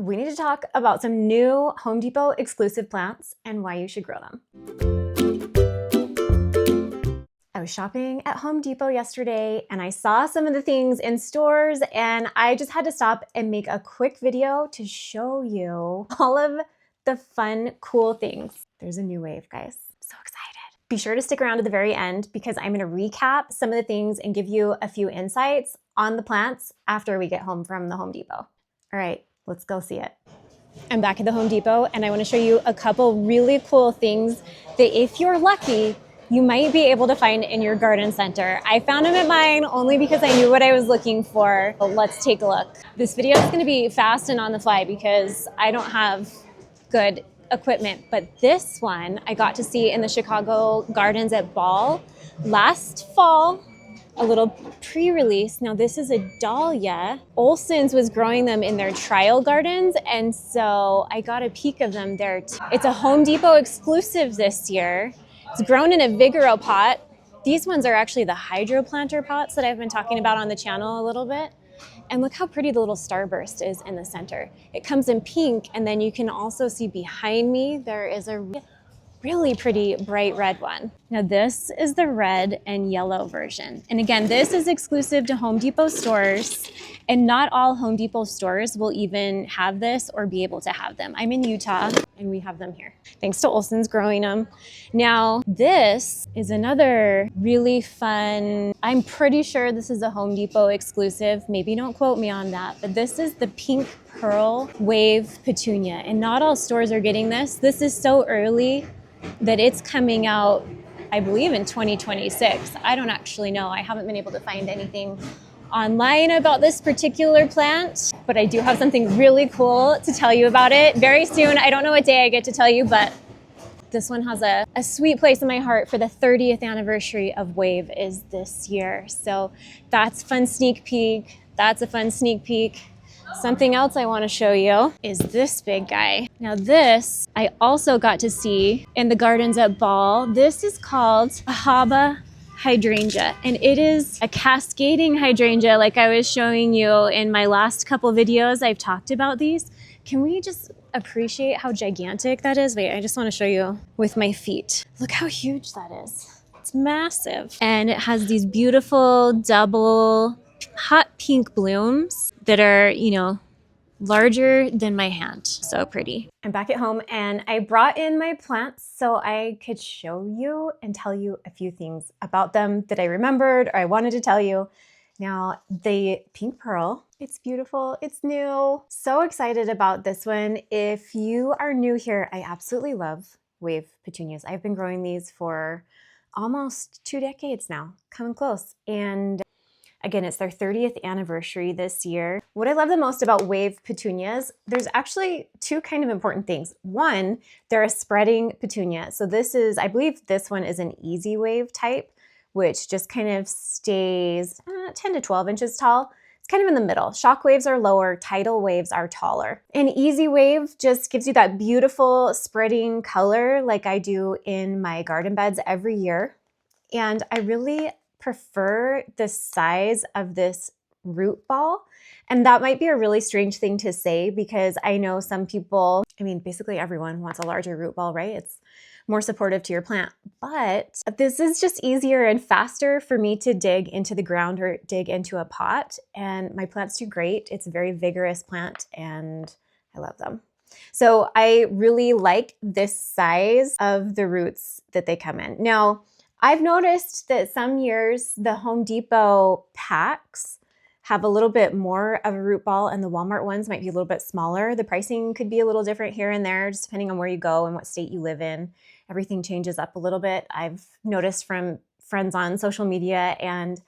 we need to talk about some new Home Depot exclusive plants and why you should grow them. I was shopping at Home Depot yesterday and I saw some of the things in stores and I just had to stop and make a quick video to show you all of the fun, cool things. There's a new wave, guys. So excited. Be sure to stick around to the very end because I'm gonna recap some of the things and give you a few insights on the plants after we get home from the Home Depot. All right, let's go see it. I'm back at the Home Depot and I wanna show you a couple really cool things that if you're lucky, you might be able to find in your garden center. I found them at mine only because I knew what I was looking for. But let's take a look. This video is gonna be fast and on the fly because I don't have good equipment, but this one I got to see in the Chicago Gardens at Ball last fall, a little pre-release. Now this is a Dahlia. Olsen's was growing them in their trial gardens, and so I got a peek of them there. It's a Home Depot exclusive this year. It's grown in a Vigoro pot. These ones are actually the hydro planter pots that I've been talking about on the channel a little bit. And look how pretty the little Starburst is in the center. It comes in pink, and then you can also see behind me, there is a really pretty bright red one. Now this is the red and yellow version. And again, this is exclusive to Home Depot stores, and not all Home Depot stores will even have this or be able to have them. I'm in Utah and we have them here. Thanks to Olsen's growing them. Now this is another really fun, I'm pretty sure this is a Home Depot exclusive. Maybe don't quote me on that, but this is the Pink Pearl Wave Petunia. And not all stores are getting this. This is so early that it's coming out, I believe, in 2026. I don't actually know. I haven't been able to find anything online about this particular plant, but I do have something really cool to tell you about it very soon. I don't know what day I get to tell you, but this one has a sweet place in my heart for the 30th anniversary of Wave is this year. So that's a fun sneak peek. That's a fun sneak peek. Something else I want to show you is this big guy. Now this, I also got to see in the gardens at Ball. This is called a Haba hydrangea, and it is a cascading hydrangea like I was showing you in my last couple videos. I've talked about these. Can we just appreciate how gigantic that is? Wait, I just want to show you with my feet. Look how huge that is. It's massive. And it has these beautiful double hot pink blooms that are, you know, larger than my hand. So pretty. I'm back at home and I brought in my plants so I could show you and tell you a few things about them that I remembered or I wanted to tell you. Now, the Pink Pearl, it's beautiful, it's new. So excited about this one. If you are new here, I absolutely love Wave Petunias. I've been growing these for almost 2 decades now, coming close. And again, it's their 30th anniversary this year. What I love the most about Wave Petunias, there's actually 2 kind of important things. One, they're a spreading petunia. So this is, I believe this one is an easy wave type, which just kind of stays 10 to 12 inches tall. It's kind of in the middle. Shock waves are lower, tidal waves are taller. An easy wave just gives you that beautiful spreading color like I do in my garden beds every year. And I really prefer the size of this root ball. And that might be a really strange thing to say because I know some people, I mean, basically everyone wants a larger root ball, right? It's more supportive to your plant. But this is just easier and faster for me to dig into the ground or dig into a pot. And my plants do great. It's a very vigorous plant and I love them. So I really like this size of the roots that they come in. Now, I've noticed that some years the Home Depot packs have a little bit more of a root ball and the Walmart ones might be a little bit smaller. The pricing could be a little different here and there, just depending on where you go and what state you live in. Everything changes up a little bit. I've noticed from friends on social media and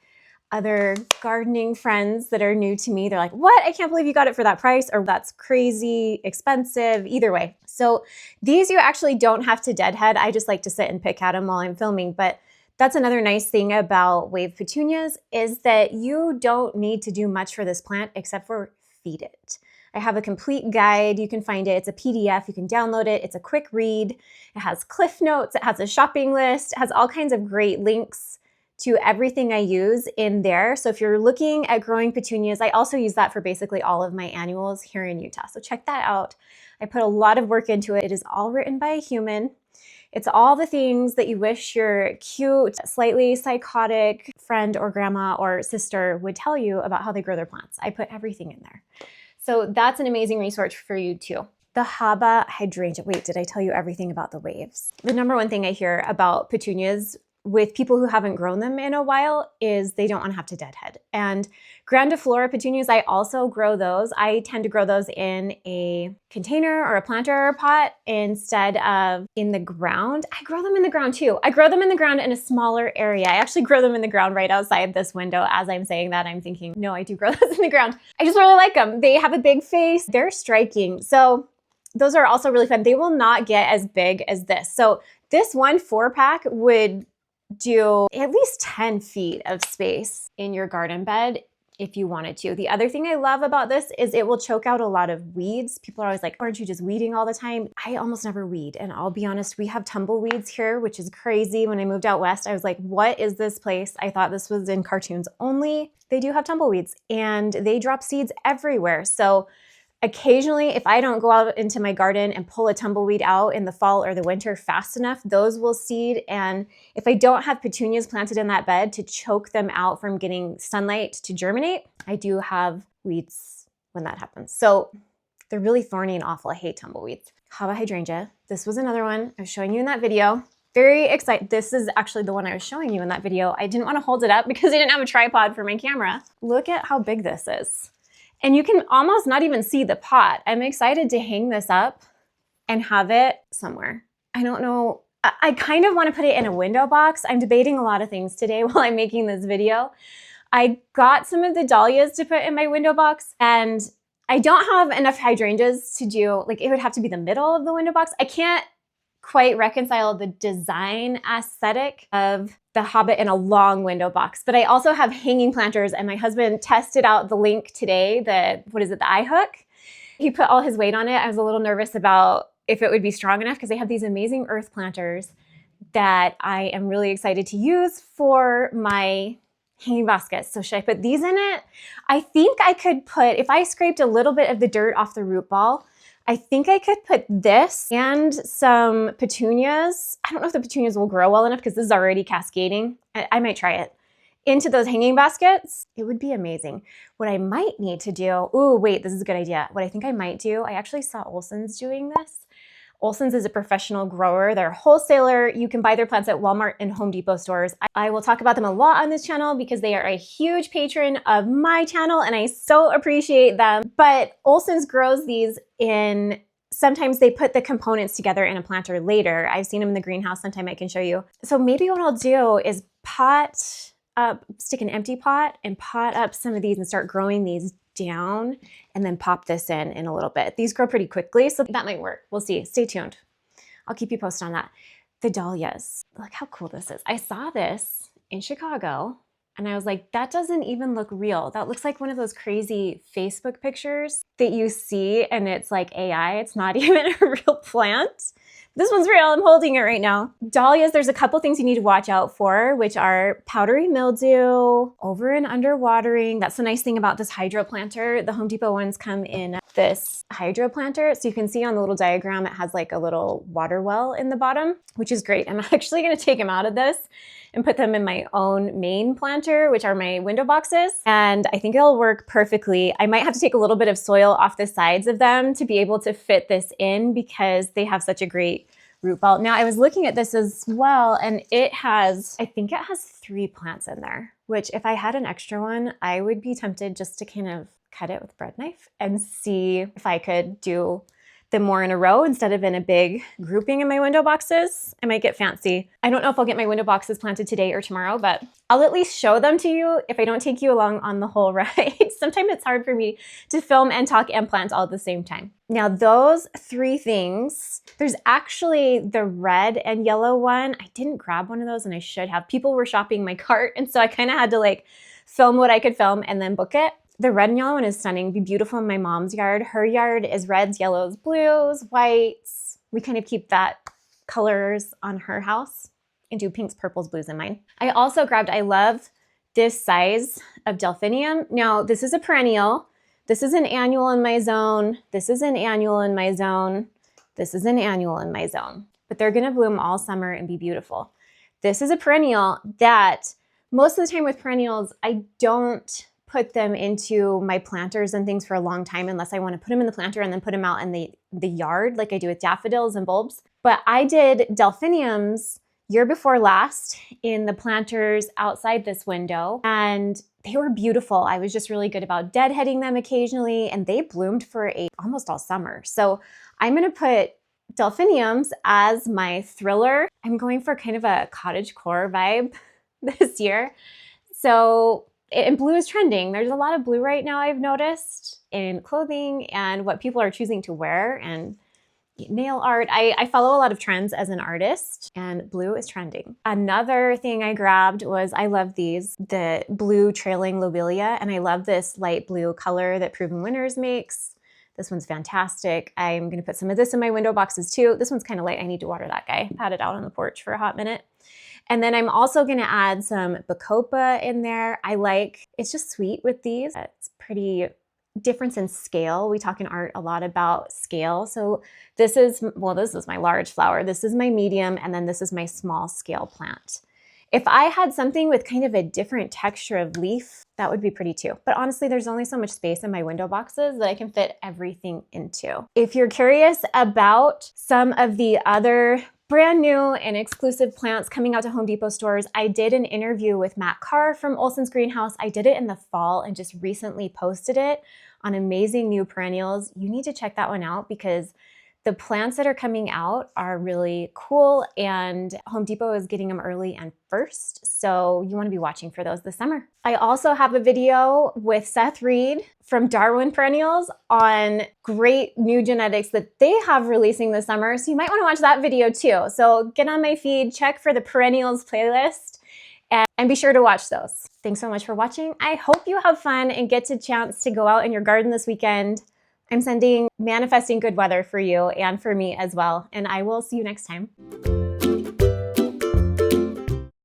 other gardening friends that are new to me, they're like, what? I can't believe you got it for that price, or that's crazy expensive, either way. So these you actually don't have to deadhead. I just like to sit and pick at them while I'm filming, but that's another nice thing about Wave Petunias is that you don't need to do much for this plant except for feed it. I have a complete guide. You can find it. It's a PDF. You can download it. It's a quick read. It has cliff notes. It has a shopping list. It has all kinds of great links to everything I use in there. So if you're looking at growing petunias, I also use that for basically all of my annuals here in Utah. So check that out. I put a lot of work into it. It is all written by a human. It's all the things that you wish your cute, slightly psychotic friend or grandma or sister would tell you about how they grow their plants. I put everything in there. So that's an amazing resource for you too. The Haba hydrangea. Wait, did I tell you everything about the waves? The number one thing I hear about petunias with people who haven't grown them in a while is they don't want to have to deadhead. And grandiflora petunias, I also grow those. I tend to grow those in a container or a planter pot instead of in the ground. I grow them in the ground too. I grow them in the ground in a smaller area. I actually grow them in the ground right outside this window. As I'm saying that, I'm thinking, no, I do grow those in the ground. I just really like them. They have a big face. They're striking. So those are also really fun. They will not get as big as this. So this one 4-pack would do at least 10 feet of space in your garden bed if you wanted to. The other thing I love about this is it will choke out a lot of weeds. People are always like, aren't you just weeding all the time? I almost never weed. And I'll be honest, we have tumbleweeds here, which is crazy. When I moved out west, I was like, what is this place? I thought this was in cartoons only. They do have tumbleweeds and they drop seeds everywhere. So occasionally, if I don't go out into my garden and pull a tumbleweed out in the fall or the winter fast enough, those will seed. And if I don't have petunias planted in that bed to choke them out from getting sunlight to germinate, I do have weeds when that happens. So they're really thorny and awful. I hate tumbleweeds. Haba hydrangea. This was another one I was showing you in that video. Very excited. This is actually the one I was showing you in that video. I didn't want to hold it up because I didn't have a tripod for my camera. Look at how big this is. And you can almost not even see the pot. I'm excited to hang this up and have it somewhere. I don't know. I kind of want to put it in a window box. I'm debating a lot of things today while I'm making this video. I got some of the dahlias to put in my window box, and I don't have enough hydrangeas to do, like it would have to be the middle of the window box. I can't quite reconcile the design aesthetic of the Haba in a long window box, but I also have hanging planters, and my husband tested out the link today, the eye hook. He put all his weight on it. I was a little nervous about if it would be strong enough because they have these amazing earth planters that I am really excited to use for my hanging baskets. So should I put these in it? I think I could put, if I scraped a little bit of the dirt off the root ball, I think I could put this and some petunias. I don't know if the petunias will grow well enough because this is already cascading. I might try it. Into those hanging baskets. It would be amazing. What I might need to do, ooh, wait, this is a good idea. What I think I might do, I actually saw Olsen's doing this. Olsen's is a professional grower. They're a wholesaler. You can buy their plants at Walmart and Home Depot stores. I will talk about them a lot on this channel because they are a huge patron of my channel and I so appreciate them. But Olsen's grows these in, sometimes they put the components together in a planter later. I've seen them in the greenhouse. Sometime I can show you. So maybe what I'll do is stick an empty pot and pot up some of these and start growing these down and then pop this in a little bit. These grow pretty quickly, so that might work. We'll see. Stay tuned. I'll keep you posted on that. The dahlias. Look how cool this is. I saw this in Chicago and I was like, that doesn't even look real. That looks like one of those crazy Facebook pictures that you see and it's like AI. It's not even a real plant. This one's real. I'm holding it right now. Dahlias, there's a couple things you need to watch out for, which are powdery mildew, over and under watering. That's the nice thing about this hydro planter. The Home Depot ones come in this hydro planter. So you can see on the little diagram, it has like a little water well in the bottom, which is great. I'm actually going to take them out of this and put them in my own main planter, which are my window boxes. And I think it'll work perfectly. I might have to take a little bit of soil off the sides of them to be able to fit this in because they have such a great root ball. Now I was looking at this as well and it has, I think it has 3 plants in there, which if I had an extra one, I would be tempted just to kind of cut it with a bread knife and see if I could do them more in a row instead of in a big grouping in my window boxes. I might get fancy. I don't know if I'll get my window boxes planted today or tomorrow, but I'll at least show them to you if I don't take you along on the whole ride. Sometimes it's hard for me to film and talk and plant all at the same time. Now those 3 things, there's actually the red and yellow one. I didn't grab one of those and I should have. People were shopping my cart and so I kind of had to like film what I could film and then book it. The red and yellow one is stunning. It'd be beautiful in my mom's yard. Her yard is reds, yellows, blues, whites. We kind of keep that colors on her house and do pinks, purples, blues in mine. I also grabbed, I love this size of delphinium. Now, this is a perennial. This is an annual in my zone. This is an annual in my zone. This is an annual in my zone. But they're gonna bloom all summer and be beautiful. This is a perennial that most of the time with perennials, I don't put them into my planters and things for a long time unless I want to put them in the planter and then put them out in the yard like I do with daffodils and bulbs. But I did delphiniums year before last in the planters outside this window, and they were beautiful. I was just really good about deadheading them occasionally, and they bloomed for almost all summer. So I'm gonna put delphiniums as my thriller. I'm going for kind of a cottagecore vibe this year. So, and blue is trending. There's a lot of blue right now, I've noticed, in clothing and what people are choosing to wear and nail art. I follow a lot of trends as an artist, and blue is trending. Another thing I grabbed was, I love these, the blue trailing lobelia, and I love this light blue color that Proven Winners makes. This one's fantastic. I'm gonna put some of this in my window boxes too. This one's kind of light. I need to water that guy. Had it out on the porch for a hot minute. And then I'm also gonna add some bacopa in there. It's just sweet with these. It's pretty difference in scale. We talk in art a lot about scale. So this is my large flower. This is my medium, and then this is my small scale plant. If I had something with kind of a different texture of leaf, that would be pretty too. But honestly, there's only so much space in my window boxes that I can fit everything into. If you're curious about some of the other brand new and exclusive plants coming out to Home Depot stores, I did an interview with Matt Carr from Olsen's Greenhouse. I did it in the fall and just recently posted it on amazing new perennials. You need to check that one out because the plants that are coming out are really cool, and Home Depot is getting them early and first, so you want to be watching for those this summer. I also have a video with Seth Reed from Darwin Perennials on great new genetics that they have releasing this summer, so you might want to watch that video too. So get on my feed, check for the Perennials playlist, and be sure to watch those. Thanks so much for watching. I hope you have fun and get a chance to go out in your garden this weekend. I'm manifesting good weather for you and for me as well, and I will see you next time.